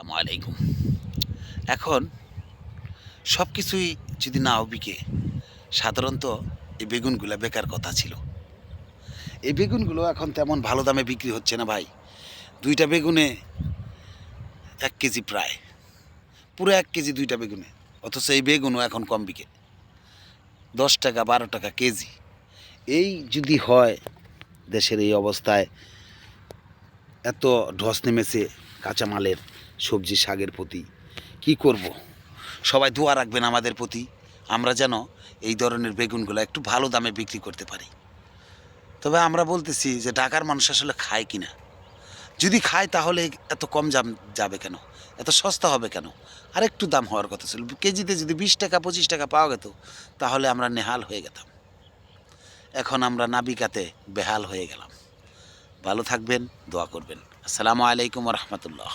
আসসালামু আলাইকুম। এখন সব কিছুই যদি নাও বিকে, সাধারণত এই বেগুনগুলা বেকার কথা ছিল। এই বেগুনগুলো এখন তেমন ভালো দামে বিক্রি হচ্ছে না ভাই। ২ টা বেগুনে ১ কেজি প্রায়। পুরো ১ কেজি ২ টা বেগুনে। অথচ এই বেগুনও এখন কম বিকে। ৳১০ ৳১২ কেজি। এই যদি হয় দেশের এই অবস্থায় এত ধস নেমেছে কাঁচামালের, সবজি শাকের প্রতি, কি করব? সবাই দোয়া রাখবেন আমাদের প্রতি। আমরা যেন এই ধরনের বেগুনগুলা একটু ভালো দামে বিক্রি করতে পারি। তবে আমরা বলতেছি যে ঢাকার মানুষ আসলে খায় কিনা? যদি খায় তাহলে এত কম যাবে কেন? এত সস্তা হবে কেন? আরেকটু দাম হওয়ার কথা ছিল। কেজিতে যদি ৳২০ ৳২৫ পাওয়া যেত তাহলে আমরা নেহাল হয়ে যেতাম। এখন আমরা না বিকাতে বেহাল হয়ে গেলাম। ভালো থাকবেন, দোয়া করবেন। আসসালামু আলাইকুম ওয়া রাহমাতুল্লাহ।